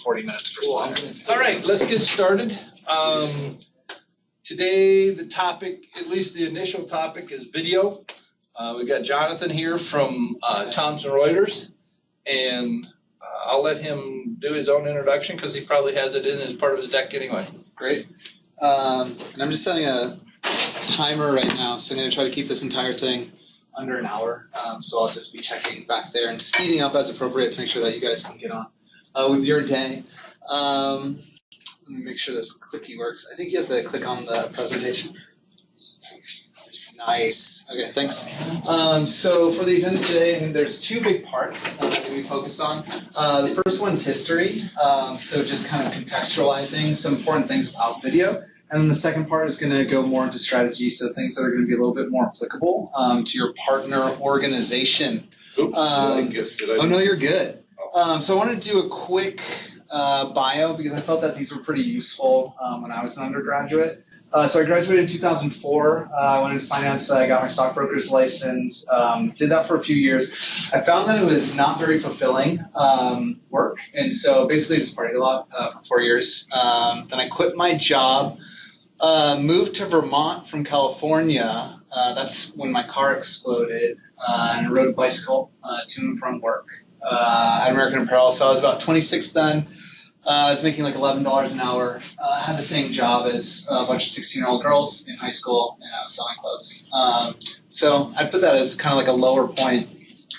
40 minutes per slide. All right, let's get started. Today, the topic, at least the initial topic, is video. We've got Jonathan here from Thomson Reuters, and I'll let him do his own introduction because he probably has it in as part of his deck anyway. Great. And I'm just setting a timer right now, so I'm going to try to keep this entire thing under an hour. So I'll just be checking back there and speeding up as appropriate to make sure that you guys can get on with your day. Let me make sure this clicky works. I think you have to click on the presentation. Nice. Okay, thanks. So for the agenda today, there's two big parts that we focused on. The first one's history, so just kind of contextualizing some important things about video. And then the second part is going to go more into strategy, so things that are going to be a little bit more applicable to your partner organization. Oops, oh, no, you're good. So I wanted to do a quick bio because I felt that these were pretty useful when I was an undergraduate. So I graduated in 2004. I went into finance. I got my stockbroker's license. Did that for a few years. I found that it was not very fulfilling work, and so basically just partied a lot for 4 years. Then I quit my job, moved to Vermont from California. That's when my car exploded, and I rode a bicycle to and from work at American Apparel. So I was about 26 then. I was making like $11 an hour. I had the same job as a bunch of 16-year-old girls in high school, and I was selling clothes. So I put that as kind of like a lower point.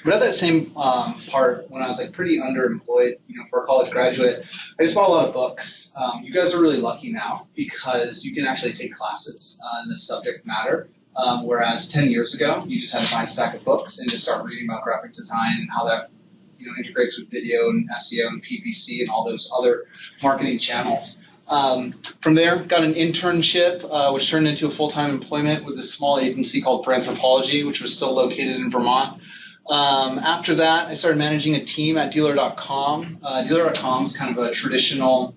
But at that same part, when I was like pretty underemployed, for a college graduate, I just bought a lot of books. You guys are really lucky now because you can actually take classes in this subject matter. Whereas 10 years ago, you just had to buy a stack of books and just start reading about graphic design and how that integrates with video and SEO and PPC and all those other marketing channels. From there, got an internship, which turned into a full-time employment with a small agency called Anthropology, which was still located in Vermont. After that, I started managing a team at Dealer.com. Dealer.com is kind of a traditional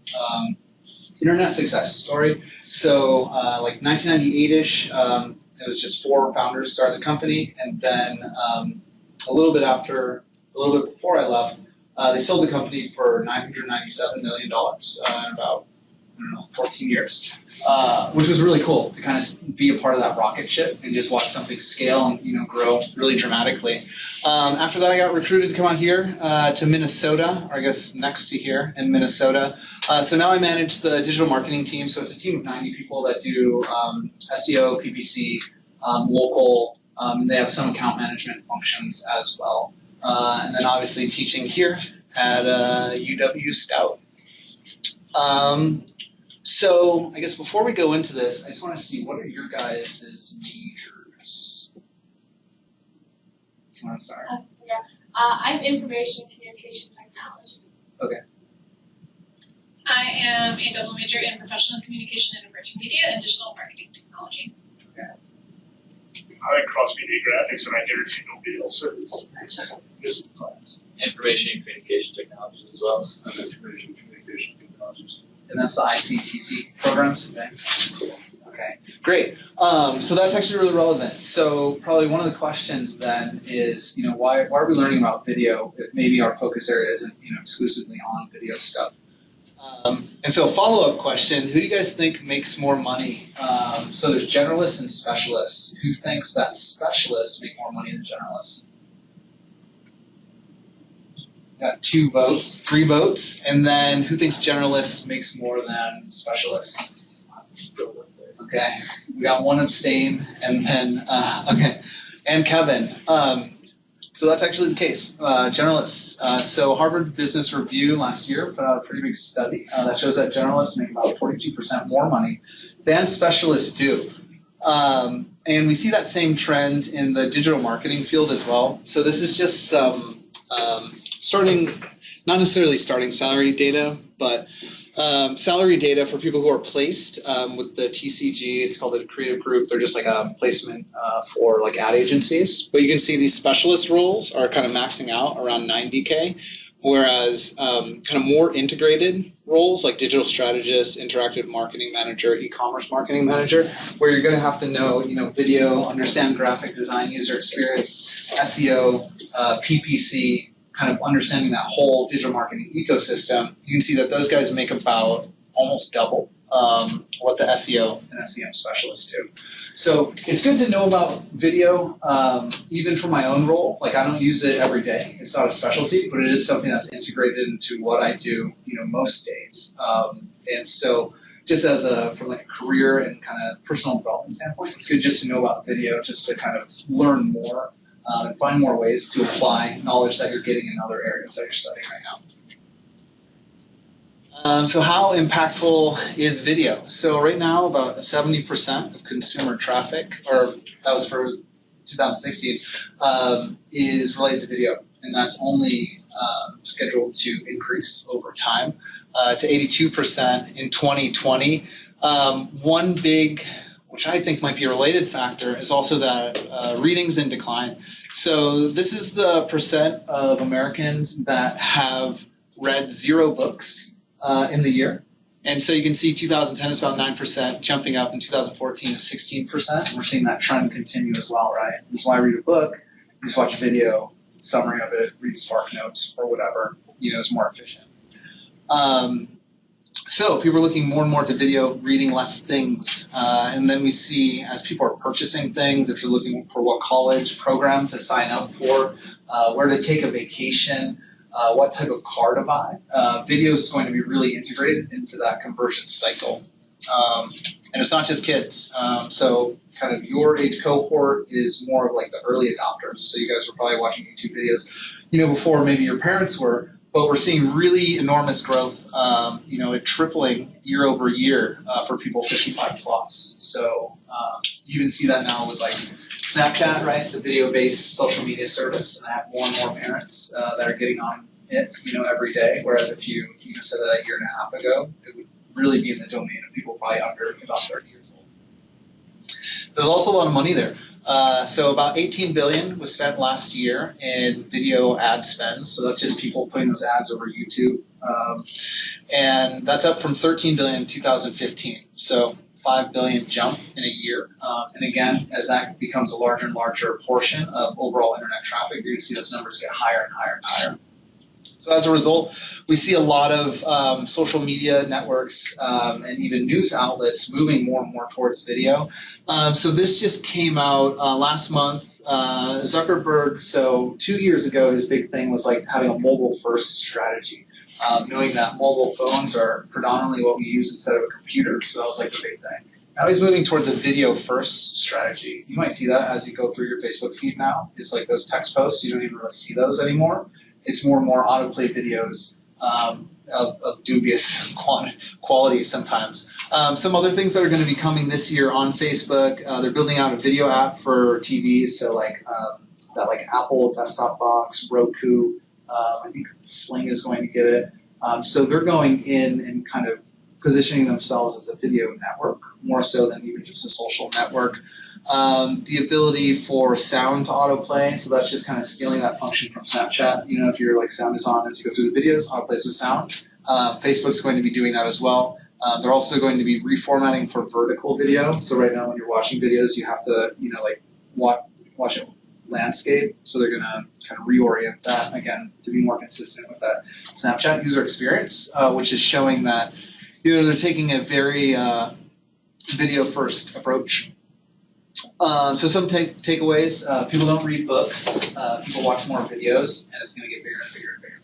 internet success story. So like 1998-ish, it was just 4 founders started the company, and then a little bit before I left, they sold the company for $997 million in about 14 years, which was really cool to kind of be a part of that rocket ship and just watch something scale and grow really dramatically. After that, I got recruited to come out here to Minnesota, or I guess next to here in Minnesota. So now I manage the digital marketing team. So it's a team of 90 people that do SEO, PPC, local, and they have some account management functions as well. And then obviously teaching here at UW-Stout. So I guess before we go into this, I just want to see, what are your guys' majors? Do you want to start? I'm information communication technology. Okay. I am a double major in professional communication and emerging media and digital marketing technology. Okay. I like cross-media graphics, and I interchangeable video service. This class. Information and communication technologies as well. I'm information communication technologies. And that's the ICTC programs? Okay. Cool. Okay, great. So that's actually really relevant. So probably one of the questions then is, why are we learning about video if maybe our focus area isn't, exclusively on video stuff? And so a follow-up question, who do you guys think makes more money? So there's generalists and specialists. Who thinks that specialists make more money than generalists? Got 2 votes, 3 votes, and then who thinks generalists makes more than specialists? Okay, we got 1 abstain, and then, okay, and Kevin. So that's actually the case. Generalists. So Harvard Business Review last year put out a pretty big study that shows that generalists make about 42% more money than specialists do. And we see that same trend in the digital marketing field as well. So this is just some not necessarily starting salary data, but salary data for people who are placed with the TCG. It's called the Creative Group. They're just like a placement for like ad agencies. But you can see these specialist roles are kind of maxing out around 90K, whereas kind of more integrated roles like digital strategist, interactive marketing manager, e-commerce marketing manager, where you're going to have to know, video, understand graphic design, user experience, SEO, PPC, kind of understanding that whole digital marketing ecosystem, you can see that those guys make about almost double what the SEO and SEM specialists do. So it's good to know about video, even for my own role. Like, I don't use it every day. It's not a specialty, but it is something that's integrated into what I do, most days. And so just as from like a career and kind of personal development standpoint, it's good just to know about video, just to kind of learn more and find more ways to apply knowledge that you're getting in other areas that you're studying right now. So how impactful is video? So right now, about 70% of consumer traffic, or that was for 2016, is related to video, and that's only scheduled to increase over time to 82% in 2020. One big, which I think might be a related factor, is also that reading's in decline. So this is the percent of Americans that have read 0 books in the year. And so you can see 2010 is about 9%, jumping up in 2014 to 16%. And we're seeing that trend continue as well, right? That's why I read a book, you just watch a video, summary of it, read Spark Notes or whatever, is more efficient. So people are looking more and more to video, reading less things. And then we see as people are purchasing things, if you're looking for what college program to sign up for, where to take a vacation, what type of car to buy, video is going to be really integrated into that conversion cycle. And it's not just kids. So kind of your age cohort is more of like the early adopters. So you guys were probably watching YouTube videos, before maybe your parents were. But we're seeing really enormous growth, it tripling year over year for people 55 plus. So you even see that now with like Snapchat, right? It's a video-based social media service, and I have more and more parents that are getting on it, every day. Whereas if you said that a year and a half ago, it would really be in the domain of people probably under about 30 years old. There's also a lot of money there. So about 18 billion was spent last year in video ad spend. So that's just people putting those ads over YouTube. And that's up from 13 billion in 2015. So 5 billion jump in a year. And again, as that becomes a larger and larger portion of overall internet traffic, you're going to see those numbers get higher and higher and higher. So as a result, we see a lot of social media networks and even news outlets moving more and more towards video. So this just came out last month. Zuckerberg, so 2 years ago, his big thing was like having a mobile-first strategy, knowing that mobile phones are predominantly what we use instead of a computer. So that was like the big thing. Now he's moving towards a video-first strategy. You might see that as you go through your Facebook feed now. It's like those text posts. You don't even really see those anymore. It's more and more autoplay videos of dubious quality sometimes. Some other things that are going to be coming this year on Facebook, they're building out a video app for TVs, so like that like Apple desktop box, Roku, I think Sling is going to get it. So they're going in and kind of positioning themselves as a video network, more so than even just a social network. The ability for sound to autoplay, so that's just kind of stealing that function from Snapchat. If your like sound is on as you go through the videos, autoplays with sound. Facebook's going to be doing that as well. They're also going to be reformatting for vertical video. So right now when you're watching videos, you have to, like watch it landscape. So they're going to kind of reorient that again to be more consistent with that Snapchat user experience, which is showing that they're taking a very video-first approach. So some takeaways, people don't read books, people watch more videos, and it's going to get bigger and bigger and bigger.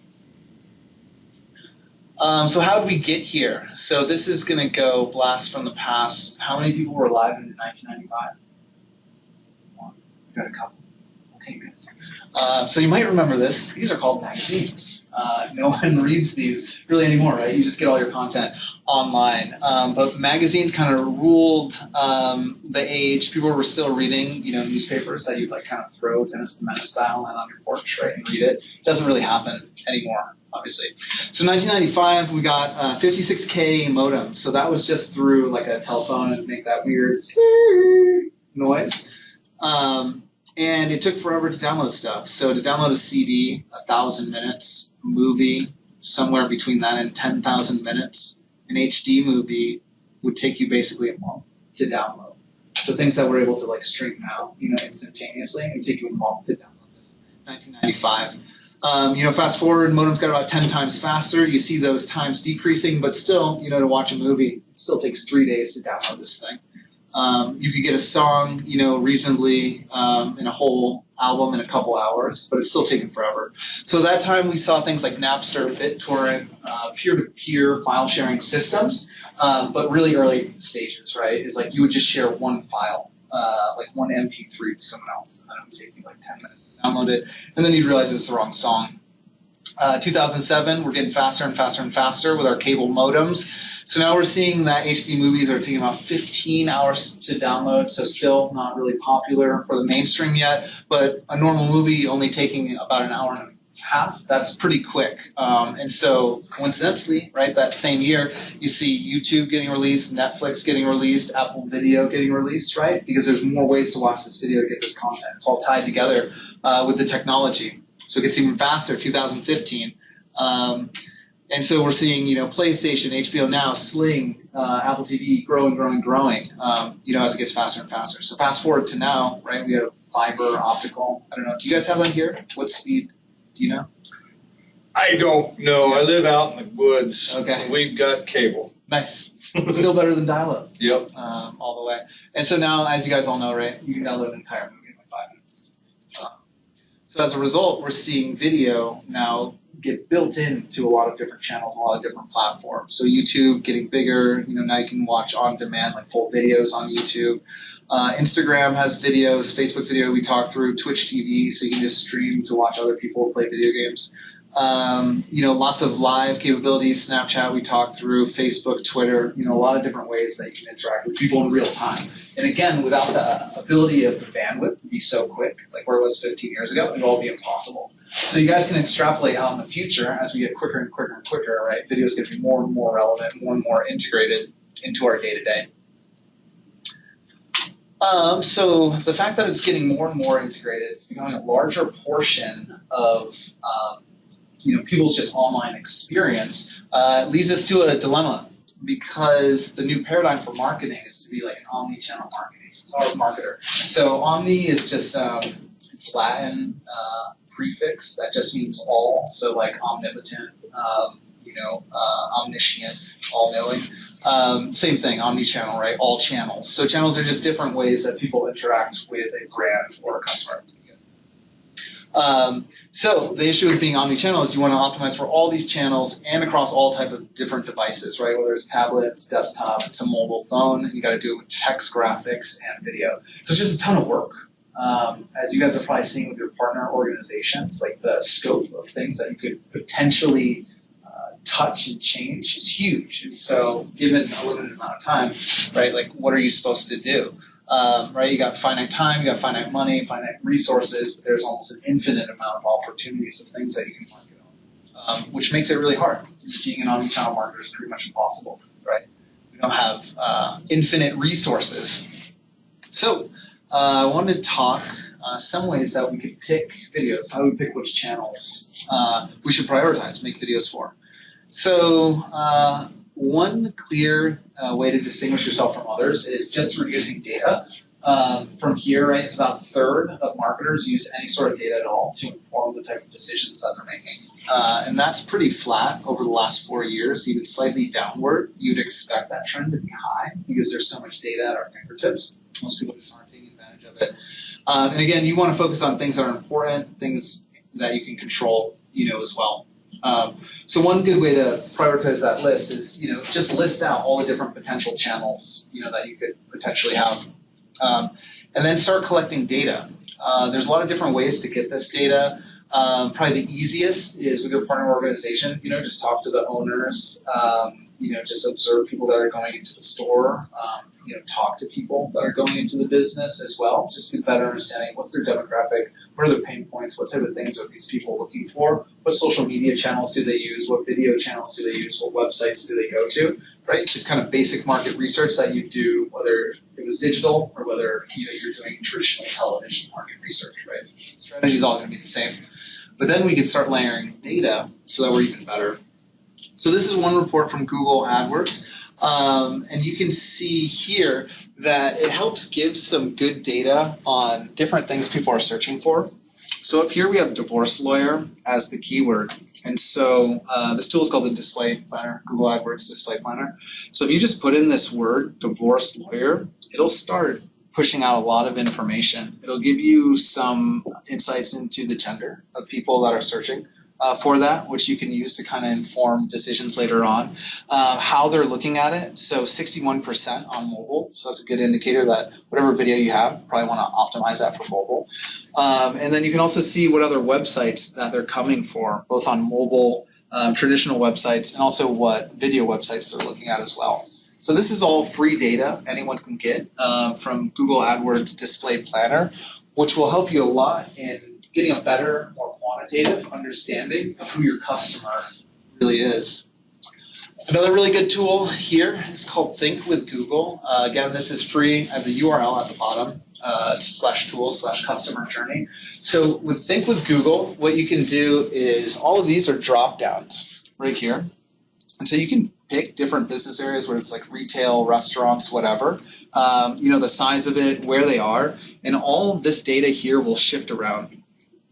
So how did we get here? So this is going to go blast from the past. How many people were alive in 1995? One. We got a couple. Okay, good. So you might remember this. These are called magazines. No one reads these really anymore, right? You just get all your content online. But magazines kind of ruled the age. People were still reading, newspapers that you'd like kind of throw Dennis the Menace style on your porch, right, and read it. It doesn't really happen anymore, obviously. So 1995, we got 56K modem. So that was just through like a telephone and make that weird noise. And it took forever to download stuff. So to download a CD, 1,000 minutes, a movie, somewhere between that and 10,000 minutes, an HD movie would take you basically a month to download. So things that we're able to like stream now, instantaneously, it would take you a month to download this. 1995. Fast forward, modem's got about 10 times faster. You see those times decreasing, but still, to watch a movie, it still takes 3 days to download this thing. You could get a song, reasonably in a whole album in a couple hours, but it's still taking forever. So that time we saw things like Napster, BitTorrent, peer-to-peer file sharing systems, but really early stages, right? Is like you would just share one file, like one MP3 to someone else, and it would take you like 10 minutes to download it, and then you'd realize it was the wrong song. 2007, we're getting faster and faster and faster with our cable modems. So now we're seeing that HD movies are taking about 15 hours to download, so still not really popular for the mainstream yet, but a normal movie only taking about an hour and a half, that's pretty quick. And so coincidentally, right, that same year, you see YouTube getting released, Netflix getting released, Apple Video getting released, right? Because there's more ways to watch this video to get this content. It's all tied together with the technology. So it gets even faster, 2015. And so we're seeing, PlayStation, HBO Now, Sling, Apple TV growing, as it gets faster and faster. So fast forward to now, right, we have fiber, optical. I don't know. Do you guys have that here? What speed? Do you know? I don't know. I live out in the woods. Okay. We've got cable. Nice. Still better than dial-up. Yep. All the way. And so now, as you guys all know, right, you can download an entire movie in like 5 minutes. So as a result, we're seeing video now get built into a lot of different channels, a lot of different platforms. So YouTube getting bigger, now you can watch on demand, like full videos on YouTube. Instagram has videos, Facebook video we talked through, Twitch TV, so you can just stream to watch other people play video games. Lots of live capabilities, Snapchat we talked through, Facebook, Twitter, a lot of different ways that you can interact with people in real time. And again, without the ability of the bandwidth to be so quick, like where it was 15 years ago, it would all be impossible. So you guys can extrapolate out in the future as we get quicker and quicker and quicker, right? Video is going to be more and more relevant, more and more integrated into our day-to-day. So the fact that it's getting more and more integrated, it's becoming a larger portion of people's just online experience, leads us to a dilemma, because the new paradigm for marketing is to be like an omni-channel marketer. So omni is just it's Latin prefix that just means all. So like omnipotent, omniscient, all-knowing. Same thing, omni-channel, right? All channels. So channels are just different ways that people interact with a brand or a customer. So the issue with being omni-channel is you want to optimize for all these channels and across all type of different devices, right? Whether it's tablets, desktop, it's a mobile phone, you got to do it with text, graphics, and video. So it's just a ton of work. As you guys are probably seeing with your partner organizations, like the scope of things that you could potentially touch and change is huge. And so given a limited amount of time, right, like what are you supposed to do? Right, you got finite time, you got finite money, finite resources, but there's almost an infinite amount of opportunities of things that you can market on, which makes it really hard. Being an omnichannel marketer is pretty much impossible, right? We don't have infinite resources. So I wanted to talk some ways that we could pick videos. How do we pick which channels we should prioritize, make videos for? So one clear way to distinguish yourself from others is just through using data. From here, right, it's about a third of marketers use any sort of data at all to inform the type of decisions that they're making. And that's pretty flat over the last 4 years, even slightly downward. You'd expect that trend to be high because there's so much data at our fingertips. Most people just aren't taking advantage of it. And again, you want to focus on things that are important, things that you can control, as well. So one good way to prioritize that list is, just list out all the different potential channels, that you could potentially have. And then start collecting data. There's a lot of different ways to get this data. Probably the easiest is with your partner organization, just talk to the owners, just observe people that are going into the store, talk to people that are going into the business as well, just to get a better understanding what's their demographic, what are their pain points, what type of things are these people looking for, what social media channels do they use, what video channels do they use, what websites do they go to, right? Just kind of basic market research that you do, whether it was digital or whether you're doing traditional television market research, right? The strategy is all going to be the same. But then we can start layering data so that we're even better. So this is one report from Google AdWords. And you can see here that it helps give some good data on different things people are searching for. So up here we have divorce lawyer as the keyword. And so this tool is called the Display Planner, Google AdWords Display Planner. So if you just put in this word, divorce lawyer, it'll start pushing out a lot of information. It'll give you some insights into the gender of people that are searching for that, which you can use to kind of inform decisions later on. How they're looking at it, so 61% on mobile, so that's a good indicator that whatever video you have, you probably want to optimize that for mobile. And then you can also see what other websites that they're coming for, both on mobile, traditional websites, and also what video websites they're looking at as well. So this is all free data anyone can get from Google AdWords Display Planner, which will help you a lot in getting a better, more quantitative understanding of who your customer really is. Another really good tool here is called Think with Google. Again, this is free. I have the URL at the bottom, /tools/customer journey. So with Think with Google, what you can do is all of these are drop downs right here. And so you can pick different business areas where it's like retail, restaurants, whatever, the size of it, where they are, and all of this data here will shift around.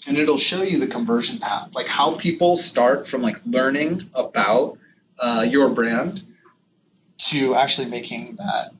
And it'll show you the conversion path, like how people start from like learning about your brand to actually making that,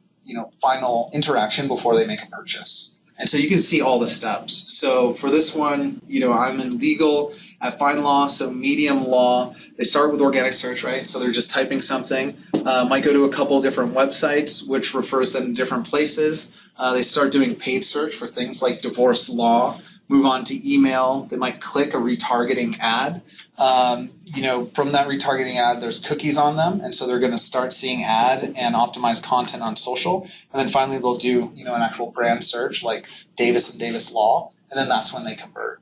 final interaction before they make a purchase. And so you can see all the steps. So for this one, I'm in legal at FindLaw, so medium law. They start with organic search, right? So they're just typing something. Might go to a couple different websites, which refers them to different places. They start doing paid search for things like divorce law, move on to email. They might click a retargeting ad. From that retargeting ad, there's cookies on them, and so they're going to start seeing ad and optimize content on social. And then finally, they'll do an actual brand search like Davis and Davis Law, and then that's when they convert.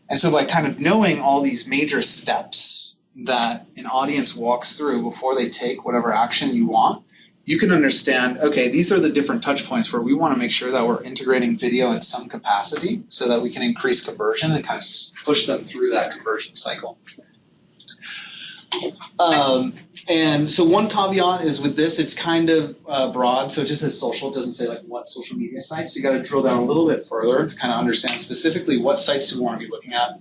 And so by kind of knowing all these major steps that an audience walks through before they take whatever action you want, you can understand, okay, these are the different touch points where we want to make sure that we're integrating video in some capacity so that we can increase conversion and kind of push them through that conversion cycle. And so one caveat is with this, it's kind of broad. So it just says social, it doesn't say like what social media sites. You got to drill down a little bit further to kind of understand specifically what sites do we want to be looking at.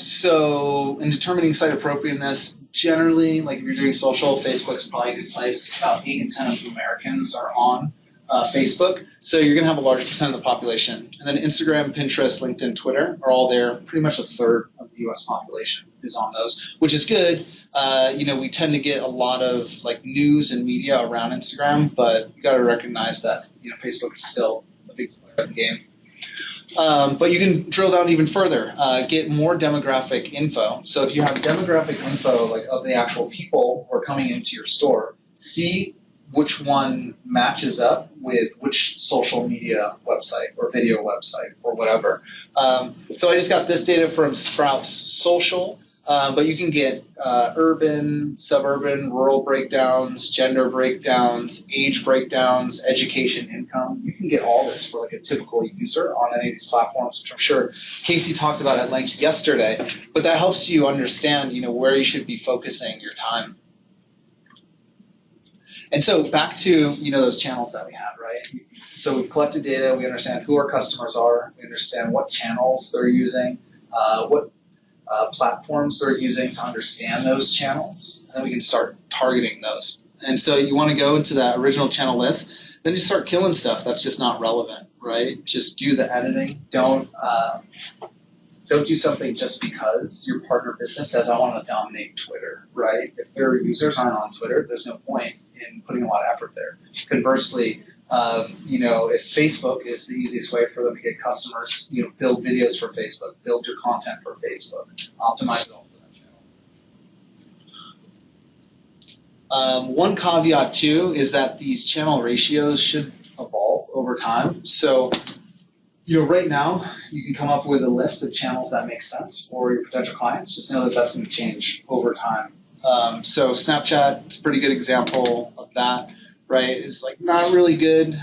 So in determining site appropriateness, generally, like if you're doing social, Facebook is probably a good place. About 8 in 10 of Americans are on Facebook. So you're going to have a large percent of the population. And then Instagram, Pinterest, LinkedIn, Twitter are all there. Pretty much a third of the U.S. population is on those, which is good. We tend to get a lot of like news and media around Instagram, but you got to recognize that Facebook is still a big player in the game. But you can drill down even further, get more demographic info. So if you have demographic info like of the actual people who are coming into your store, see which one matches up with which social media website or video website or whatever. So I just got this data from Sprouts Social, but you can get urban, suburban, rural breakdowns, gender breakdowns, age breakdowns, education, income. You can get all this for like a typical user on any of these platforms, which I'm sure Casey talked about at length yesterday, but that helps you understand, where you should be focusing your time. And so back to, those channels that we had, right? So we've collected data, we understand who our customers are, we understand what channels they're using, what platforms they're using to understand those channels, and then we can start targeting those. And so you want to go into that original channel list, then you start killing stuff that's just not relevant, right? Just do the editing. Don't do something just because your partner business says, I want to dominate Twitter, right? If their users aren't on Twitter, there's no point in putting a lot of effort there. Conversely, if Facebook is the easiest way for them to get customers, build videos for Facebook, build your content for Facebook, optimize it all for that channel. One caveat too is that these channel ratios should evolve over time. So, right now you can come up with a list of channels that make sense for your potential clients. Just know that that's going to change over time. So Snapchat is a pretty good example of that. Right, it's like not really good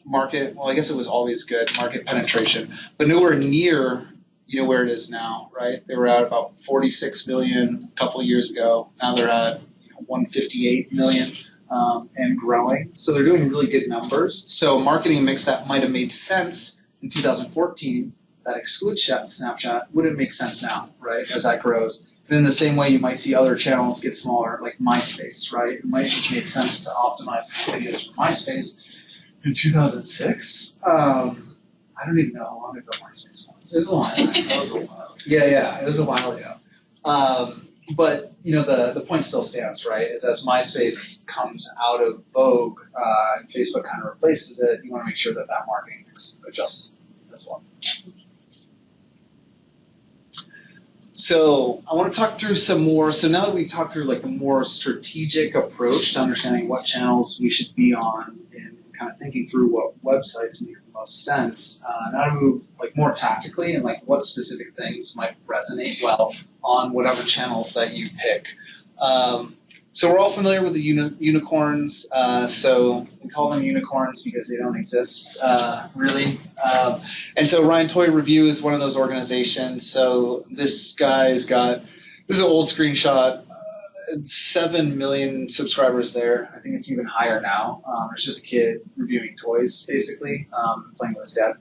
market. Well, I guess it was always good market penetration, but nowhere near where it is now. Right, they were at about 46 million a couple of years ago. Now they're at 158 million and growing. So they're doing really good numbers. So marketing mix that might have made sense in 2014 that excludes Snapchat wouldn't make sense now, right, as that grows. And in the same way, you might see other channels get smaller, like MySpace, right? It might just make sense to optimize videos for MySpace in 2006. I don't even know how long ago MySpace was. It was a while. That was a while. Yeah, it was a while ago. But the point still stands, right? Is as MySpace comes out of vogue and Facebook kind of replaces it, you want to make sure that marketing adjusts as well. So I want to talk through some more. So now that we've talked through like the more strategic approach to understanding what channels we should be on and kind of thinking through what websites make the most sense, now to move like more tactically and like what specific things might resonate well on whatever channels that you pick. So we're all familiar with the unicorns. So we call them unicorns because they don't exist, really. And so Ryan Toy Review is one of those organizations. So this guy's got, this is an old screenshot, 7 million subscribers there. I think it's even higher now. It's just a kid reviewing toys, basically, playing with his dad.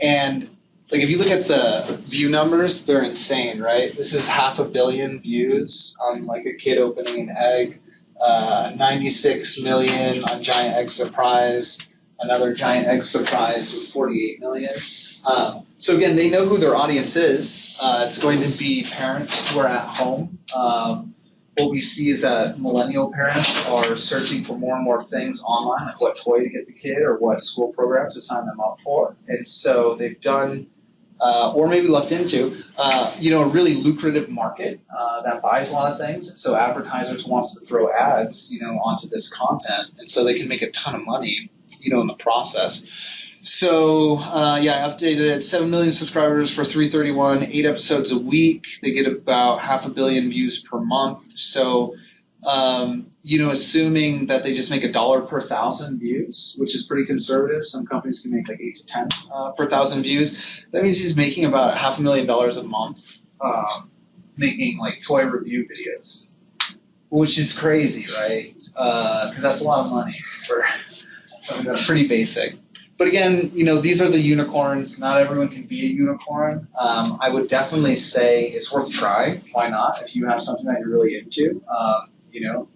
And like if you look at the view numbers, they're insane, right? This is 500 million views on like a kid opening an egg, 96 million on Giant Egg Surprise, another Giant Egg Surprise with 48 million. So again, they know who their audience is. It's going to be parents who are at home. What we see is that millennial parents are searching for more and more things online, like what toy to get the kid or what school program to sign them up for. And so they've done, or maybe looked into, a really lucrative market that buys a lot of things. So advertisers wants to throw ads, onto this content, and so they can make a ton of money, in the process. So I updated it. 7 million subscribers for 331, 8 episodes a week. They get about 500 million views per month. So, assuming that they just make $1 per 1,000 views, which is pretty conservative. Some companies can make like 8 to 10 per 1,000 views. That means he's making about $500,000 a month, making like toy review videos, which is crazy, right? Because that's a lot of money for something that's pretty basic. But again, these are the unicorns. Not everyone can be a unicorn. I would definitely say it's worth trying. Why not? If you have something that you're really into,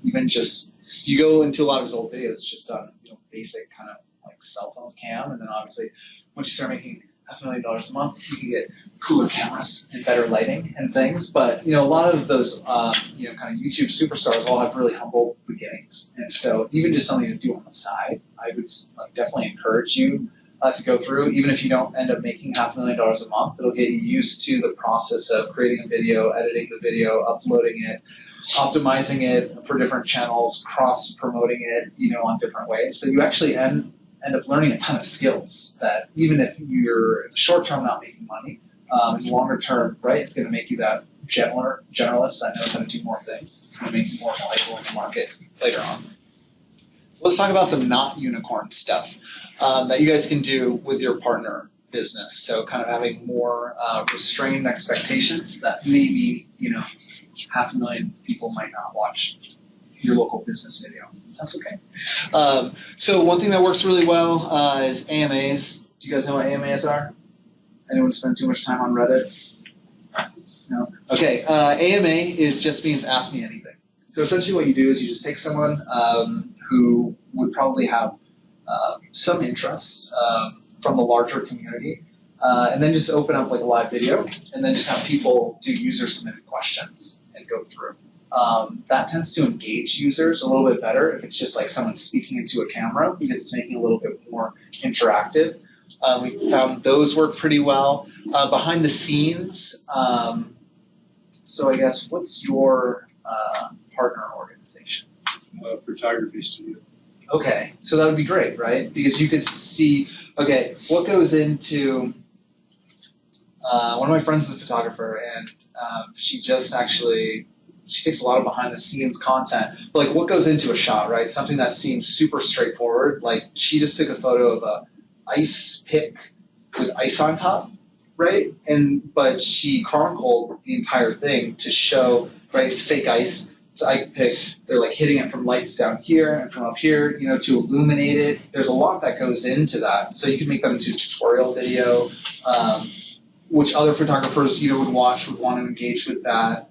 even just, you go into a lot of his old videos, it's just done, basic kind of like cell phone cam. And then obviously, once you start making $500,000 a month, you can get cooler cameras and better lighting and things. But, a lot of those, kind of YouTube superstars all have really humble beginnings. And so even just something to do on the side, I would definitely encourage you to go through. Even if you don't end up making $500,000 a month, it'll get you used to the process of creating a video, editing the video, uploading it, optimizing it for different channels, cross-promoting it, on different ways. So you actually end up learning a ton of skills that even if you're in the short term not making money, in the longer term, right, it's going to make you that generalist that knows how to do more things. It's going to make you more valuable in the market later on. So let's talk about some not unicorn stuff that you guys can do with your partner business. So kind of having more restrained expectations that maybe, 500,000 people might not watch your local business video. That's okay. So one thing that works really well is AMAs. Do you guys know what AMAs are? Anyone spend too much time on Reddit? No? Okay. AMA just means ask me anything. So essentially what you do is you just take someone who would probably have some interests from the larger community, and then just open up like a live video, and then just have people do user-submitted questions and go through. That tends to engage users a little bit better if it's just like someone speaking into a camera, because it's making it a little bit more interactive. We found those work pretty well. Behind the scenes, so I guess, what's your partner organization? Photography studio. Okay, so that would be great, right? Because you could see, okay, what goes into, one of my friends is a photographer, and she takes a lot of behind the scenes content, but like what goes into a shot, right? Something that seems super straightforward. Like she just took a photo of a ice pick with ice on top, right? But she chronicled the entire thing to show, right, it's fake ice, I pick, they're like hitting it from lights down here and from up here, to illuminate it. There's a lot that goes into that. So you can make that into a tutorial video, which other photographers, would watch, would want to engage with that.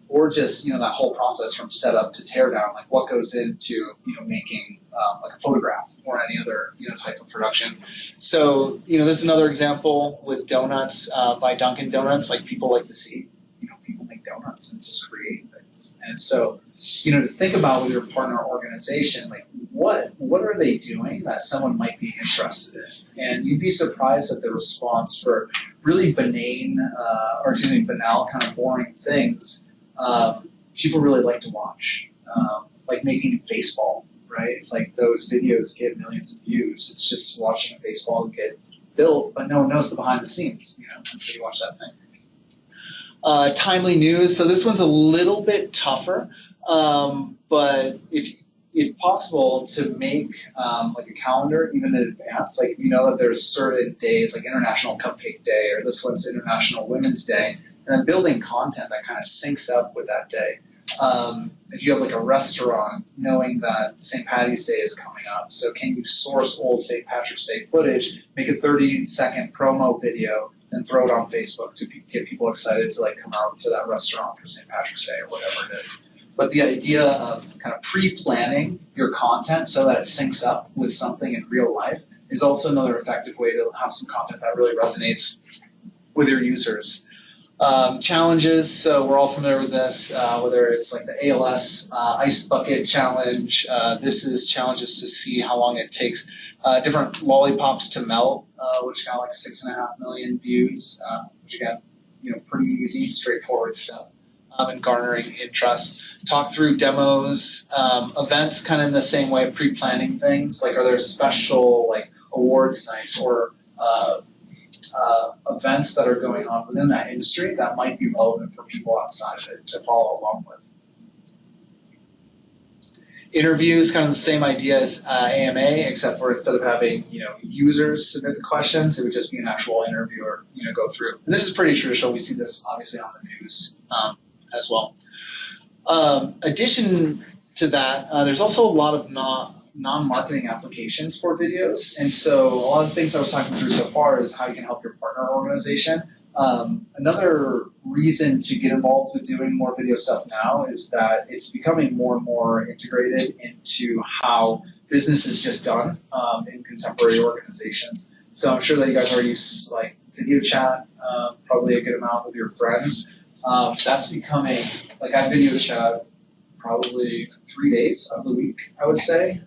Or just, that whole process from setup to tear down, like what goes into, making like a photograph or any other, type of production. So, this is another example with donuts by Dunkin' Donuts. Like people like to see, people make donuts and just create things. And so, to think about with your partner organization, like what are they doing that someone might be interested in? And you'd be surprised at the response for really banal, kind of boring things. People really like to watch, like making baseball, right? It's like those videos get millions of views. It's just watching a baseball get built, but no one knows the behind the scenes, until you watch that thing. Timely news. So this one's a little bit tougher, but if possible, to make like a calendar even in advance. Like that there's certain days, like International Cupcake Day, or this one's International Women's Day, and then building content that kind of syncs up with that day. If you have like a restaurant, knowing that St. Patty's Day is coming up, so can you source old St. Patrick's Day footage, make a 30-second promo video, and throw it on Facebook to get people excited to like come out to that restaurant for St. Patrick's Day or whatever it is. But the idea of kind of pre-planning your content so that it syncs up with something in real life is also another effective way to have some content that really resonates with your users. Challenges, so we're all familiar with this, whether it's like the ALS Ice Bucket Challenge. This is challenges to see how long it takes different lollipops to melt, which got like 6.5 million views, which again, pretty easy, straightforward stuff. And garnering interest. Talk through demos, events kind of in the same way, pre-planning things. Like, are there special like awards nights or events that are going on within that industry that might be relevant for people outside of it to follow along with? Interviews, kind of the same idea as AMA, except for instead of having users submit the questions, it would just be an actual interviewer go through. And this is pretty traditional. We see this obviously on the news as well. Addition to that, there's also a lot of non-marketing applications for videos. And so a lot of things I was talking through so far is how you can help your partner organization. Another reason to get involved with doing more video stuff now is that it's becoming more and more integrated into how business is just done in contemporary organizations. So I'm sure that you guys already use like video chat, probably a good amount with your friends. That's becoming, like I video chat probably 3 days of the week, I would say,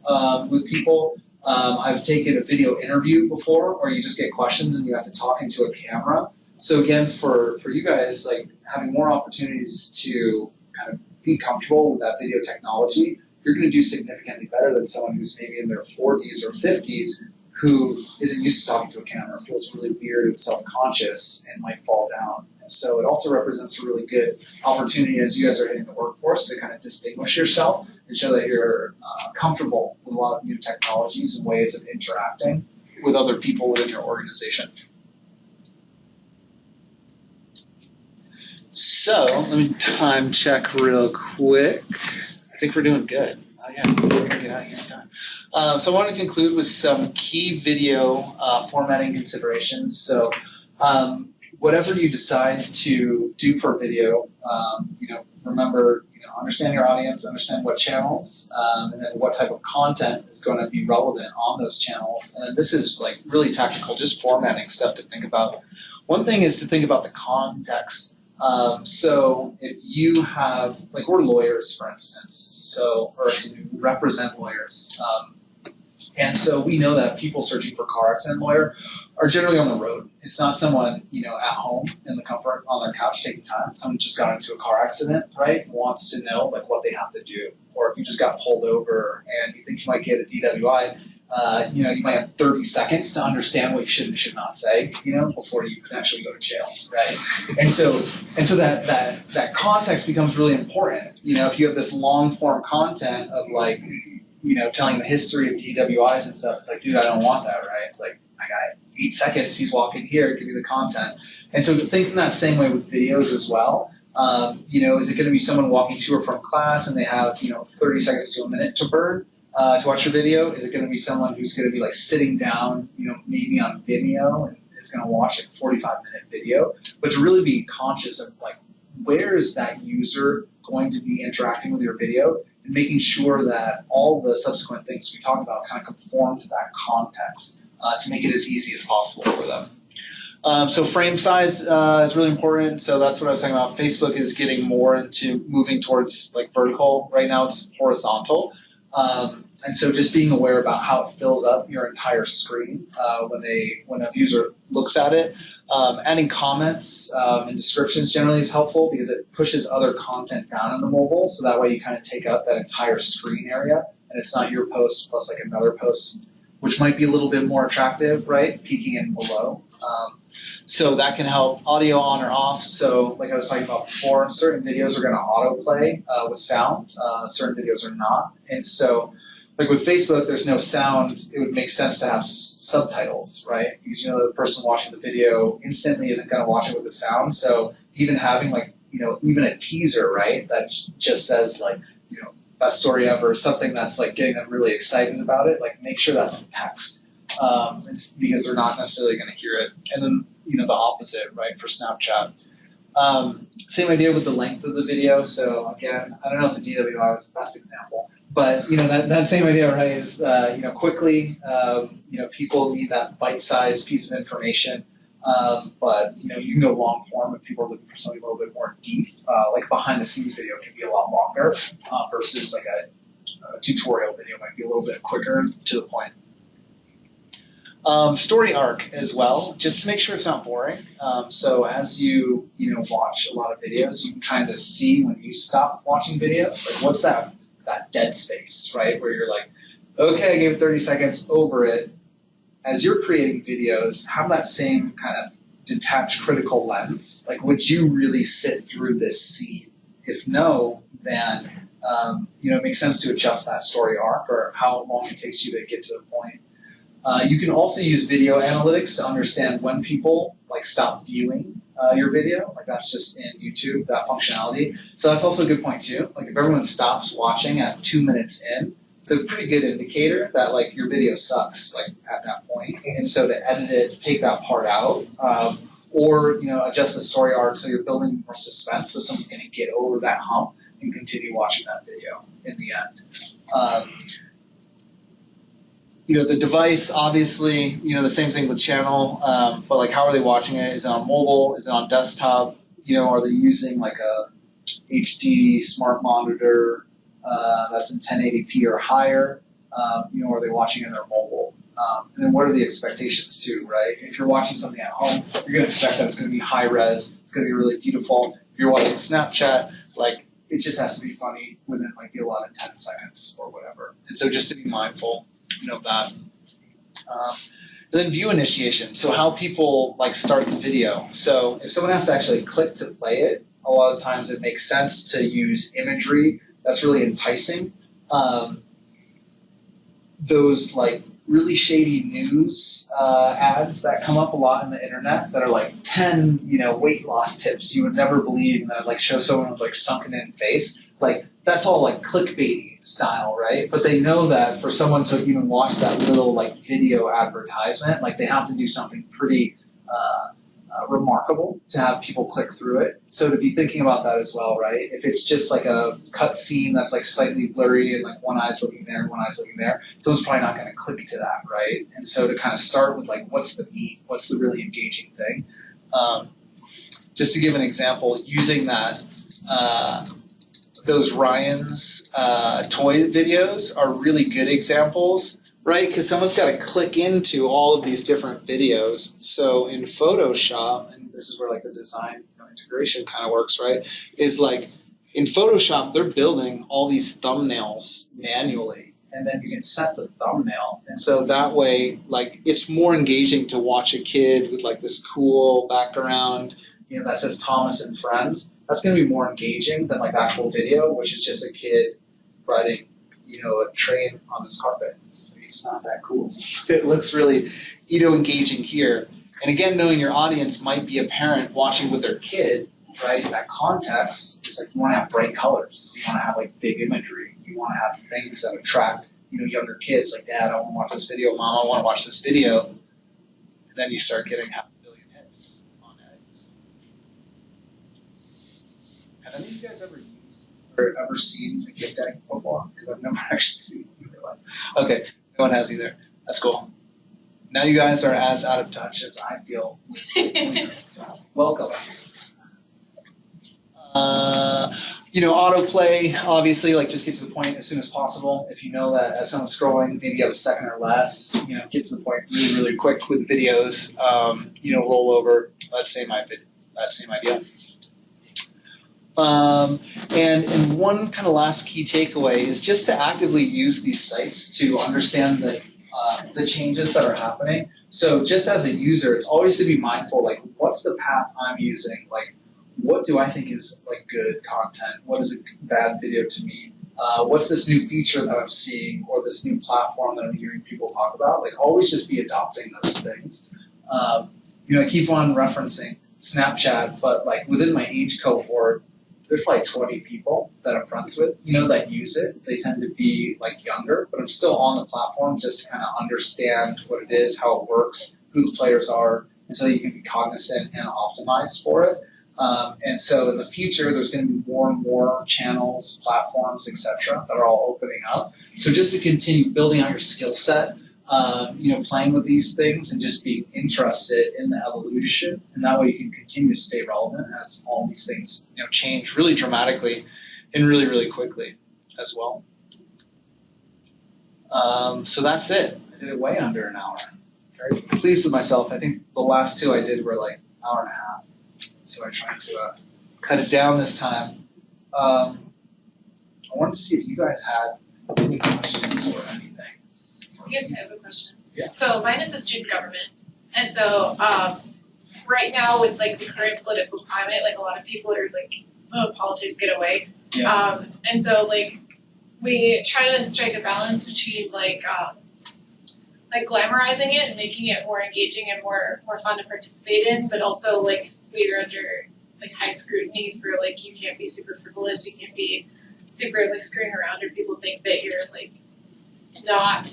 with people. I've taken a video interview before where you just get questions and you have to talk into a camera. So again, for you guys, like having more opportunities to kind of be comfortable with that video technology, you're going to do significantly better than someone who's maybe in their 40s or 50s who isn't used to talking to a camera, feels really weird and self-conscious and might fall down. So it also represents a really good opportunity as you guys are hitting the workforce to kind of distinguish yourself and show that you're comfortable with a lot of new technologies and ways of interacting with other people within your organization. So let me time check real quick. I think we're doing good. Oh yeah, we're gonna get out of here in time. So I want to conclude with some key video formatting considerations. So whatever you decide to do for video, remember, understand your audience, understand what channels, and then what type of content is going to be relevant on those channels. And this is like really tactical, just formatting stuff to think about. One thing is to think about the context. So if you have, like we're lawyers, for instance, or we represent lawyers. And so we know that people searching for car accident lawyer are generally on the road. It's not someone, at home in the comfort on their couch taking time. Someone just got into a car accident, right? Wants to know like what they have to do. Or if you just got pulled over and you think you might get a DWI, you might have 30 seconds to understand what you should and should not say, before you can actually go to jail, right? And so that context becomes really important. If you have this long form content of like, telling the history of DWIs and stuff, it's like, dude, I don't want that, right? It's like, I got 8 seconds, he's walking here, give me the content. And so think in that same way with videos as well. Is it going to be someone walking to or from class and they have 30 seconds to a minute to burn to watch your video? Is it going to be someone who's going to be like sitting down, maybe on Vimeo and is going to watch a 45-minute video? But to really be conscious of like, where is that user going to be interacting with your video, and making sure that all the subsequent things we talked about kind of conform to that context to make it as easy as possible for them. So frame size is really important. So that's what I was talking about. Facebook is getting more into moving towards like vertical. Right now it's horizontal. And so just being aware about how it fills up your entire screen when a user looks at it. Adding comments and descriptions generally is helpful because it pushes other content down on the mobile, so that way you kind of take up that entire screen area, and it's not your post plus like another post, which might be a little bit more attractive, right? Peeking in below. So that can help. Audio on or off. So like I was talking about before, certain videos are going to autoplay with sound. Certain videos are not. And so like with Facebook, there's no sound. It would make sense to have subtitles, right? Because the person watching the video instantly isn't going to watch it with the sound. So even having like, even a teaser, right, that just says like, best story ever, something that's like getting them really excited about it, like make sure that's in text. It's because they're not necessarily going to hear it. And then, the opposite, right, for Snapchat. Same idea with the length of the video. So again, I don't know if the DWI was the best example, but that same idea, right, is quickly, people need that bite-sized piece of information. But you can go long form if people are looking for something a little bit more deep. Like behind the scenes video can be a lot longer versus like a tutorial video might be a little bit quicker to the point. Story arc as well, just to make sure it's not boring. So as you watch a lot of videos, you can kind of see when you stop watching videos, like what's that dead space, right? Where you're like, okay, I gave it 30 seconds, over it. As you're creating videos, have that same kind of detached critical lens. Like, would you really sit through this scene? If no, then it makes sense to adjust that story arc or how long it takes you to get to the point. You can also use video analytics to understand when people like stop viewing your video. Like that's just in YouTube, that functionality. So that's also a good point too. Like if everyone stops watching at 2 minutes in, it's a pretty good indicator that like your video sucks like at that point. And so to edit it, take that part out, or adjust the story arc so you're building more suspense so someone's going to get over that hump and continue watching that video in the end. The device, obviously, the same thing with channel, but like how are they watching it? Is it on mobile? Is it on desktop? Are they using like a HD smart monitor that's in 1080p or higher? Are they watching in their mobile? And then what are the expectations too, right? If you're watching something at home, you're going to expect that it's going to be high res, it's going to be really beautiful. If you're watching Snapchat, like it just has to be funny within like the allotted 10 seconds or whatever. And so just to be mindful of that. And then view initiation, so how people like start the video. So if someone has to actually click to play it, a lot of times it makes sense to use imagery that's really enticing. Those like really shady news ads that come up a lot in the internet that are like 10 weight loss tips you would never believe, and that like show someone with like sunken in face, like that's all like clickbaity style, right? But they know that for someone to even watch that little like video advertisement, like they have to do something pretty remarkable to have people click through it. So to be thinking about that as well, right? If it's just like a cut scene that's like slightly blurry and like one eye's looking there, one eye's looking there, someone's probably not going to click to that, right? And so to kind of start with like, what's the meat? What's the really engaging thing? Just to give an example, using that, those Ryan's toy videos are really good examples, right? Because someone's got to click into all of these different videos. So in Photoshop, and this is where like the design integration kind of works, right? Is like in Photoshop, they're building all these thumbnails manually, and then you can set the thumbnail. And so that way, like it's more engaging to watch a kid with like this cool background, that says Thomas and Friends. That's going to be more engaging than like the actual video, which is just a kid riding, a train on this carpet. It's not that cool. It looks really, engaging here. And again, knowing your audience might be a parent watching with their kid, right? That context is like you want to have bright colors. You want to have like big imagery. You want to have things that attract, younger kids. Like, Dad, I want to watch this video. Mom, I want to watch this video. And then you start getting 500 million hits on eggs. Have any of you guys ever used or ever seen a gift egg before? Because I've never actually seen it in real life. Okay, no one has either. That's cool. Now you guys are as out of touch as I feel. So, welcome. Autoplay, obviously, like just get to the point as soon as possible. If you know that as someone's scrolling, maybe you have a second or less, get to the point really, really quick with videos. Roll over. That same idea. And one kind of last key takeaway is just to actively use these sites to understand the changes that are happening. So just as a user, it's always to be mindful, like, what's the path I'm using? Like, what do I think is like good content? What is a bad video to me? What's this new feature that I'm seeing or this new platform that I'm hearing people talk about? Like, always just be adopting those things. I keep on referencing Snapchat, but like within my age cohort, there's probably 20 people that I'm friends with, that use it. They tend to be like younger, but I'm still on the platform just to kind of understand what it is, how it works, who the players are, and so that you can be cognizant and optimize for it. And so in the future, there's going to be more and more channels, platforms, etc., that are all opening up. So just to continue building out your skill set, playing with these things and just being interested in the evolution, and that way you can continue to stay relevant as all these things, change really dramatically and really, really quickly as well. So that's it. I did it way under an hour. Very pleased with myself. I think the last two I did were like an hour and a half. So I tried to cut it down this time. I wanted to see if you guys had any questions or anything. Yes, I have a question. Yeah. So mine is a student government, and so right now with like the current political climate, like a lot of people are like, oh, politics, get away. Yeah. And so like we try to strike a balance between like glamorizing it and making it more engaging and more fun to participate in, but also like we are under like high scrutiny for like you can't be super frivolous, you can't be super like screwing around, or people think that you're like not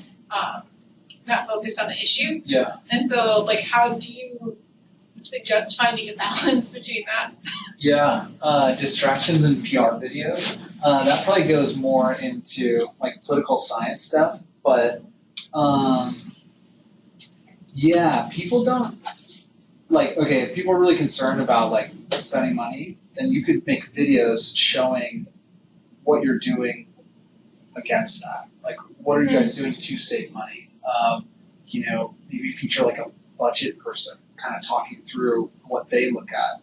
focused on the issues. Yeah. And so like how do you suggest finding a balance between that? Yeah. Distractions and PR videos. That probably goes more into like political science stuff, but yeah, people don't like, okay, if people are really concerned about like spending money, then you could make videos showing what you're doing against that. Like, what are you guys doing to save money? Maybe feature like a budget person kind of talking through what they look at.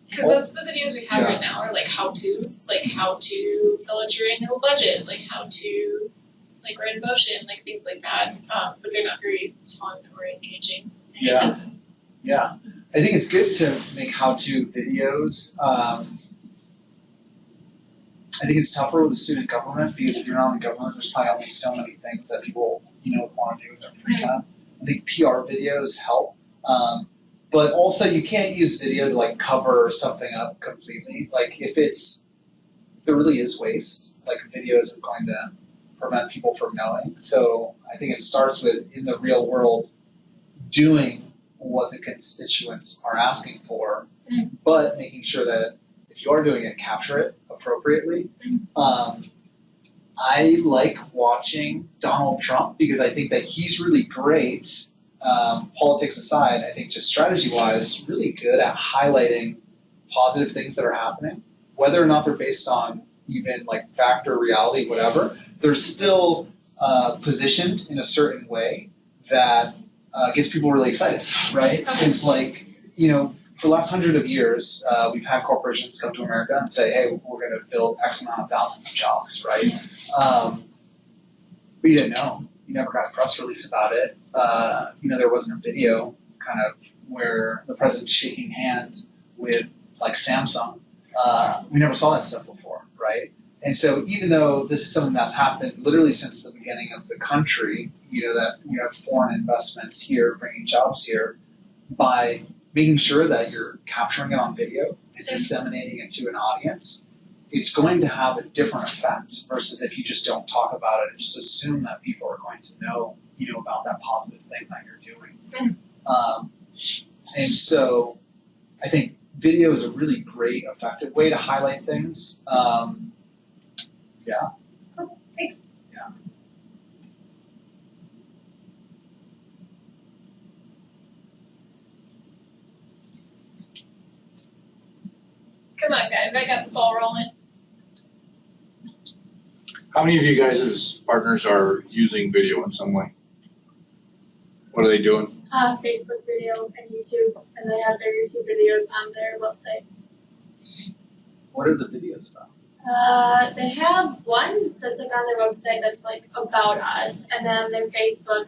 Because most of the videos we have right now are like how-tos, like how to fill out your annual budget, like how to like write a motion, like things like that. But they're not very fun or engaging. Yeah. Yeah. I think it's good to make how-to videos. I think it's tougher with the student government because if you're not in government, there's probably only so many things that people, want to do with their free time. I think PR videos help. But also you can't use video to like cover something up completely. Like if there really is waste, like video isn't going to prevent people from knowing. So I think it starts with, in the real world, doing what the constituents are asking for, but making sure that if you are doing it, capture it appropriately. I like watching Donald Trump because I think that he's really great, politics aside, I think just strategy-wise, really good at highlighting positive things that are happening, whether or not they're based on even like fact or reality, whatever. They're still positioned in a certain way that gets people really excited, right? Because for the last 100 of years, we've had corporations come to America and say, hey, we're going to build X amount of thousands of jobs, right? But you didn't know. You never got a press release about it. There wasn't a video kind of where the president's shaking hands with like Samsung. We never saw that stuff before, right? And so even though this is something that's happened literally since the beginning of the country, that we have foreign investments here bringing jobs here, by making sure that you're capturing it on video and disseminating it to an audience, it's going to have a different effect versus if you just don't talk about it and just assume that people are going to know, about that positive thing that you're doing. And so I think video is a really great, effective way to highlight things. Yeah. Cool. Thanks. Yeah. Come on, guys. I got the ball rolling. How many of you guys as partners are using video in some way? What are they doing? Facebook video and YouTube, and they have their YouTube videos on their website. What are the videos about? They have one that's like on their website that's like about us, and then their Facebook,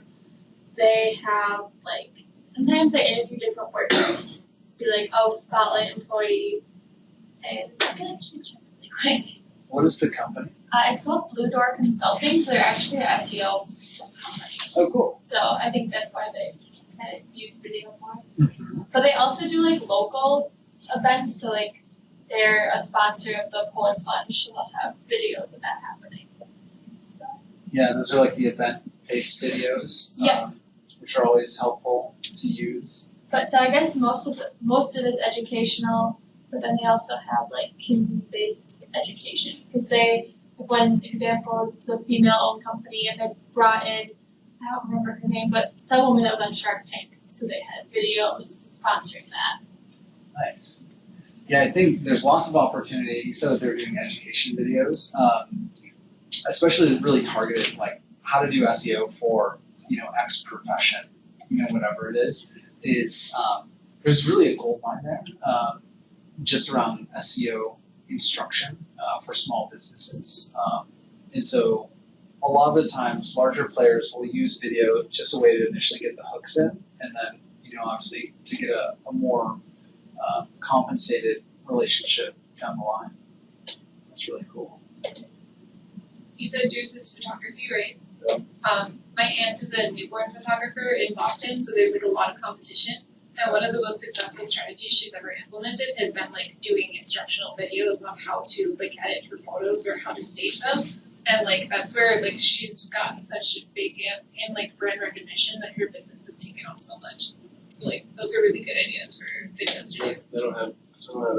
they have like, sometimes they interview different workers. Be like, oh, spotlight employee, and I can actually check really quick. What is the company? It's called Blue Door Consulting, so they're actually an SEO company. Oh, cool. So I think that's why they kind of use video more. But they also do like local events, so like they're a sponsor of the Pull and Punch, so they'll have videos of that happening. So. Yeah, those are like the event-based videos, Yeah. Which are always helpful to use. But so I guess most of it's educational, but then they also have like community-based education because one example, it's a female-owned company and they brought in, I don't remember her name, but some woman that was on Shark Tank, so they had videos sponsoring that. Nice. Yeah, I think there's lots of opportunity. You said that they're doing education videos, especially really targeted, like how to do SEO for, X profession, whatever it is there's really a gold mine there, just around SEO instruction for small businesses. And so a lot of the times larger players will use video just a way to initially get the hooks in, and then, obviously to get a more compensated relationship down the line. That's really cool. You said yours is photography, right? Yeah. My aunt is a newborn photographer in Boston, so there's like a lot of competition. And one of the most successful strategies she's ever implemented has been like doing instructional videos on how to like edit her photos or how to stage them. And like that's where like she's gotten such a big and like brand recognition that her business has taken off so much. So like those are really good ideas for videos to do. They don't have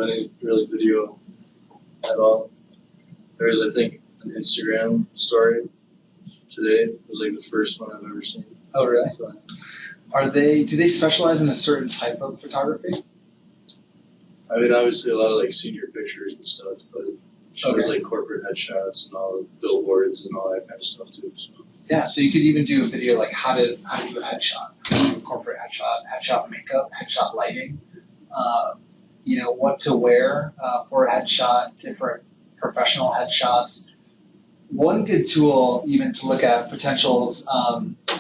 any really video at all. There's, I think, an Instagram story today. It was like the first one I've ever seen. Oh, really? So, Do they specialize in a certain type of photography? I mean, obviously a lot of like senior pictures and stuff, but she does Okay. like corporate headshots and all the billboards and all that kind of stuff too. So. Yeah, so you could even do a video like how to do a headshot, a corporate headshot makeup, headshot lighting, what to wear for a headshot, different professional headshots. One good tool even to look at potentials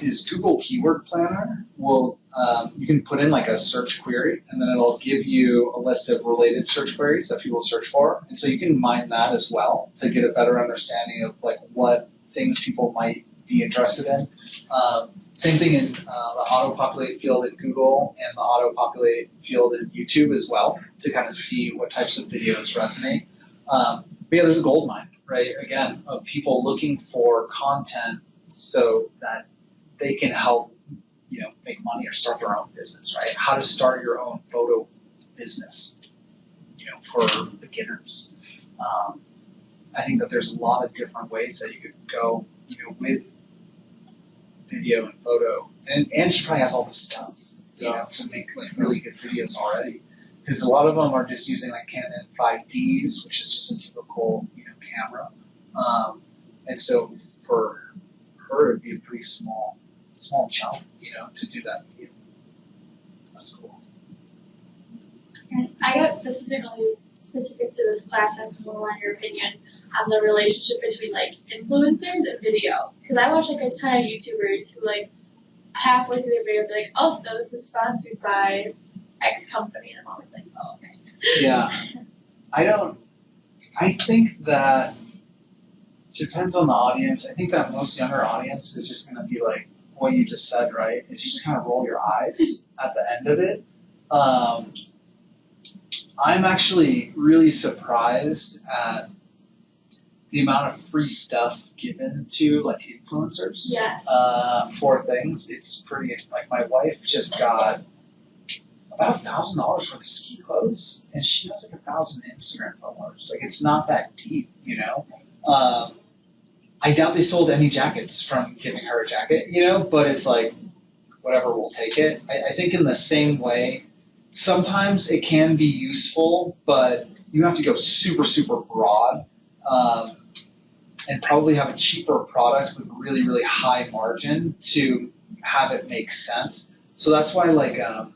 is Google Keyword Planner. You can put in like a search query, and then it'll give you a list of related search queries that people search for. And so you can mine that as well to get a better understanding of like what things people might be interested in. Same thing in the auto-populate field in Google and the auto-populate field in YouTube as well to kind of see what types of videos resonate. But yeah, there's a gold mine, right? Again, of people looking for content so that they can help, make money or start their own business, right? How to start your own photo business, for beginners. I think that there's a lot of different ways that you could go, with video and photo. And she probably has all the stuff, to make really good videos already. Because a lot of them are just using like Canon 5Ds, which is just a typical, camera. And so for her, it'd be a pretty small chunk, to do that video. That's cool. Yes, this isn't really specific to this class. I just want your opinion on the relationship between like influencers and video. Because I watch like a ton of YouTubers who like halfway through their video be like, oh, so this is sponsored by X company, and I'm always like, oh, okay. Yeah. I think that depends on the audience. I think that most younger audience is just going to be like what you just said, right? Is you just kind of roll your eyes at the end of it. I'm actually really surprised at the amount of free stuff given to like influencers. Yeah. For things. It's pretty, like my wife just got about $1,000 worth of ski clothes, and she has like 1,000 Instagram followers. Like it's not that deep, you know. I doubt they sold any jackets from giving her a jacket, you know. But it's like, whatever, we'll take it. I think in the same way, sometimes it can be useful, but you have to go super, super broad, and probably have a cheaper product with really, really high margin to have it make sense. So that's why, like, a lot of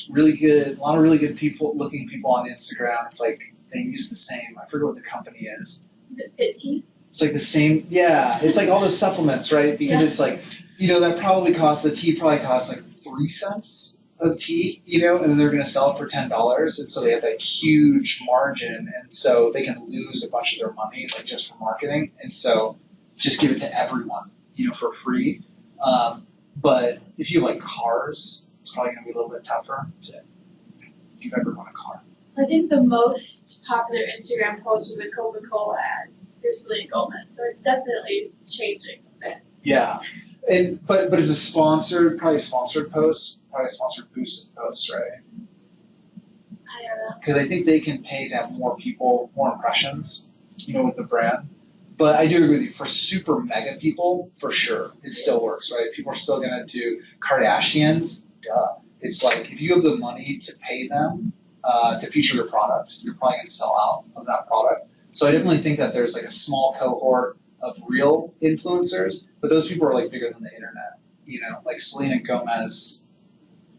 really good looking people on Instagram, it's like they use the same, I forget what the company is. Is it Fit Tea? It's like the same, yeah, it's like all those supplements, right? Because it's like, you know, the tea probably costs like 3 cents of tea, you know, and then they're going to sell it for $10, and so they have that huge margin, and so they can lose a bunch of their money, like just for marketing, and so just give it to everyone, you know, for free. But if you have like cars, it's probably going to be a little bit tougher to, if you've ever bought a car. I think the most popular Instagram post was a Coca-Cola ad for Selena Gomez, so it's definitely changing a bit. Yeah. And but it's a sponsored post, probably a sponsored boosted post, right? I don't know. Because I think they can pay to have more people, more impressions, you know, with the brand. But I do agree with you, for super mega people, for sure, it still works, right? People are still gonna do Kardashians, duh. It's like, if you have the money to pay them to feature their product, you're probably gonna sell out of that product. So I definitely think that there's like a small cohort of real influencers, but those people are like bigger than the internet, you know, like Selena Gomez,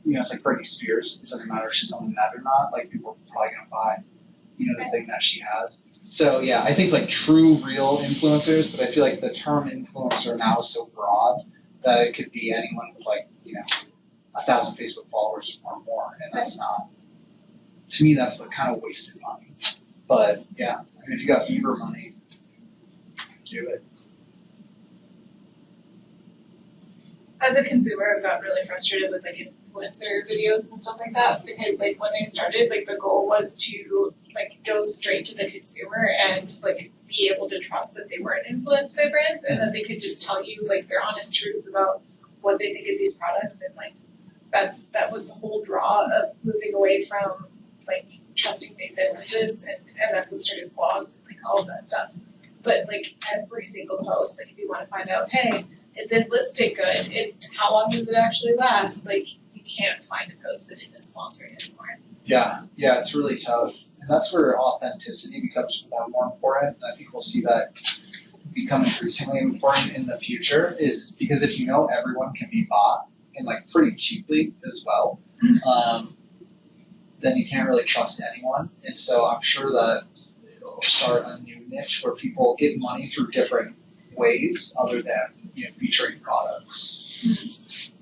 you know, it's like Britney Spears. It doesn't matter if she's on the net or not, like people are probably gonna buy, you know, the thing that she has. So yeah, I think like true real influencers, but I feel like the term influencer now is so broad that it could be anyone with like, you know, 1,000 Facebook followers or more, and that's not, to me, that's like kind of wasted money. But yeah, I mean, if you got Bieber money, do it. As a consumer, I've gotten really frustrated with like influencer videos and stuff like that, because like when they started, like the goal was to like go straight to the consumer and like be able to trust that they weren't influenced by brands, and that they could just tell you like their honest truth about what they think of these products, and like that was the whole draw of moving away from like trusting big businesses, and that's what started blogs and like all of that stuff. But like every single post, like if you want to find out, hey, is this lipstick good? How long does it actually last? Like you can't find a post that isn't sponsored anymore. Yeah, it's really tough. And that's where authenticity becomes more important. And I think we'll see that become increasingly important in the future, is because if you know everyone can be bought, and like pretty cheaply as well, then you can't really trust anyone. And so I'm sure that it'll start a new niche where people get money through different ways other than, you know, featuring products.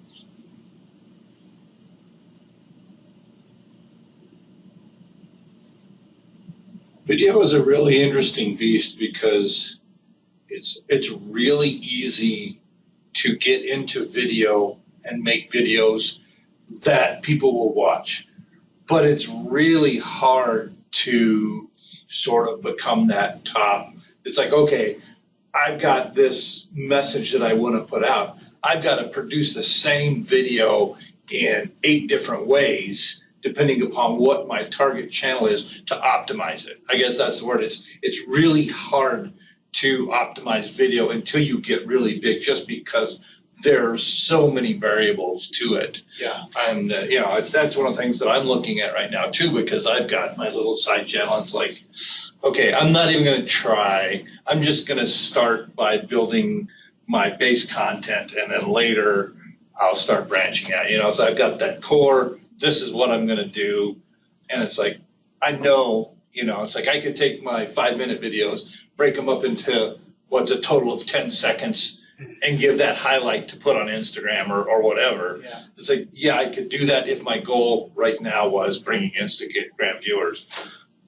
Video is a really interesting beast because it's really easy to get into video and make videos that people will watch. But it's really hard to sort of become that top. It's like, okay, I've got this message that I want to put out. I've got to produce the same video in 8 different ways, depending upon what my target channel is, to optimize it. I guess that's the word. It's really hard to optimize video until you get really big, just because there are so many variables to it. Yeah. And, you know, that's one of the things that I'm looking at right now, too, because I've got my little side channel. It's like, okay, I'm not even going to try. I'm just going to start by building my base content, and then later I'll start branching out. You know, so I've got that core. This is what I'm going to do. And it's like, I know, you know, it's like I could take my 5-minute videos, break them up into what's a total of 10 seconds, and give that highlight to put on Instagram or whatever. Yeah. It's like, yeah, I could do that if my goal right now was bringing Instagram viewers.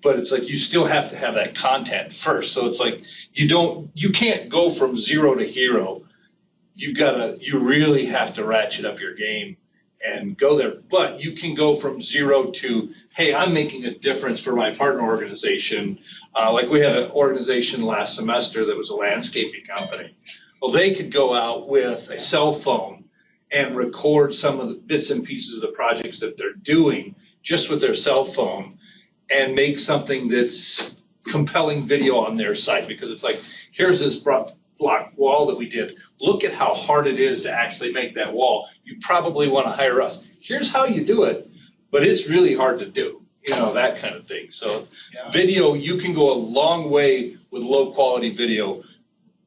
But it's like you still have to have that content first. So it's like you can't go from zero to hero. You really have to ratchet up your game and go there. But you can go from 0 to, hey, I'm making a difference for my partner organization. Like we had an organization last semester that was a landscaping company. Well, they could go out with a cell phone and record some of the bits and pieces of the projects that they're doing just with their cell phone and make something that's compelling video on their site, because it's like, here's this block wall that we did. Look at how hard it is to actually make that wall. You probably want to hire us. Here's how you do it, but it's really hard to do, you know, that kind of thing. So video, you can go a long way with low quality video,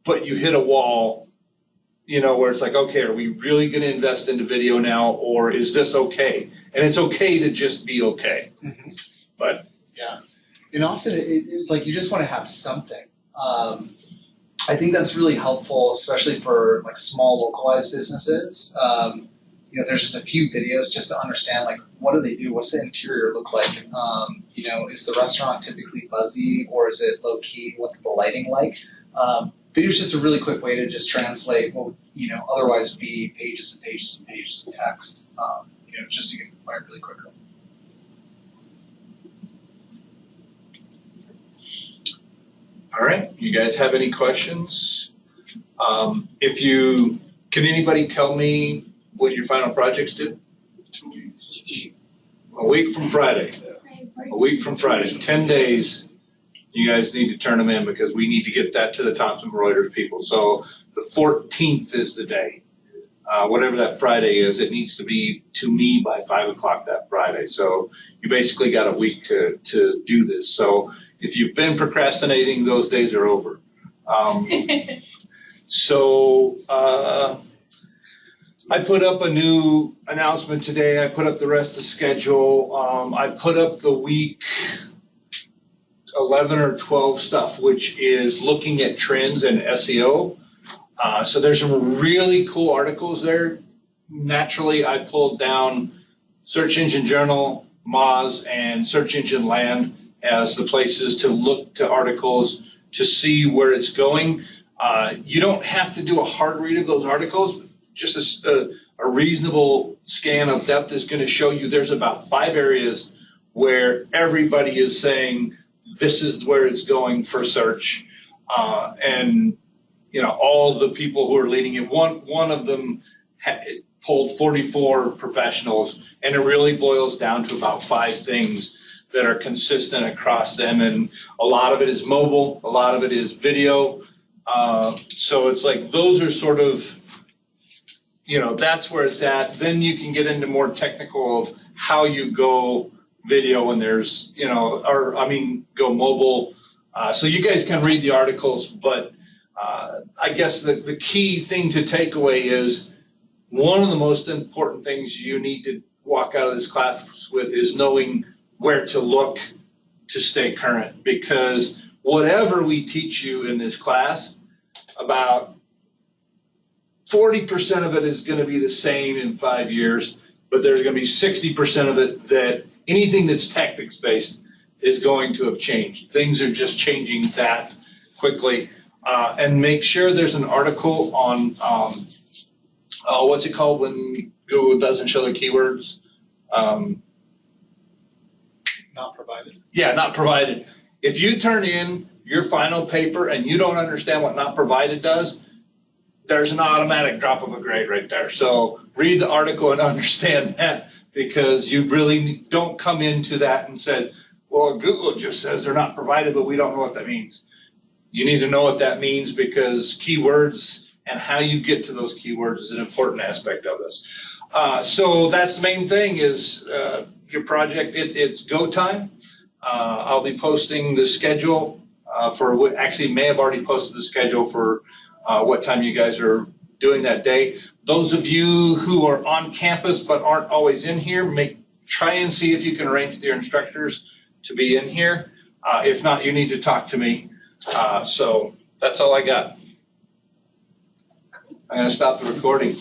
but you hit a wall, you know, where it's like, okay, are we really going to invest into video now, or is this okay? And it's okay to just be okay. Mm-hmm. But yeah, and often it's like you just want to have something. I think that's really helpful, especially for like small localized businesses. You know, there's just a few videos just to understand, like, what do they do? What's the interior look like? You know, is the restaurant typically buzzy, or is it low key? What's the lighting like? Video is just a really quick way to just translate what would, you know, otherwise be pages and pages and pages of text, you know, just to get to the point really quickly. all right, you guys have any questions? Can anybody tell me when your final project's due? 2 weeks. A week from Friday. A week from Friday, 10 days. You guys need to turn them in because we need to get that to the Thomson Reuters people. So the 14th is the day. Whatever that Friday is, it needs to be to me by 5 o'clock that Friday. So you basically got a week to do this. So if you've been procrastinating, those days are over. I put up a new announcement today. I put up the rest of the schedule. I put up the week 11 or 12 stuff, which is looking at trends and SEO. So there's some really cool articles there. Naturally, I pulled down Search Engine Journal, Moz, and Search Engine Land as the places to look to articles to see where it's going. You don't have to do a hard read of those articles. Just a reasonable scan of depth is going to show you there's about 5 areas where everybody is saying this is where it's going for search. And you know, all the people who are leading it, one of them pulled 44 professionals, and it really boils down to about 5 things that are consistent across them. And a lot of it is mobile, a lot of it is video. So it's like those are sort of, you know, that's where it's at. Then you can get into more technical of how you go video, and there's, you know, go mobile. So you guys can read the articles, but I guess the key thing to take away is one of the most important things you need to walk out of this class with is knowing where to look to stay current, because whatever we teach you in this class, about 40% of it is going to be the same in 5 years, but there's going to be 60% of it that anything that's tactics based is going to have changed. Things are just changing that quickly. And make sure there's an article on, what's it called when Google doesn't show the keywords? Not provided. Yeah, not provided. If you turn in your final paper and you don't understand what not provided does, there's an automatic drop of a grade right there. So read the article and understand that, because you really don't come into that and say, well, Google just says they're not provided, but we don't know what that means. You need to know what that means, because keywords and how you get to those keywords is an important aspect of this. So that's the main thing is your project, it's go time. I'll be posting the schedule actually may have already posted the schedule for what time you guys are doing that day. Those of you who are on campus but aren't always in here, try and see if you can arrange with your instructors to be in here. If not, you need to talk to me. So that's all I got. I'm going to stop the recording.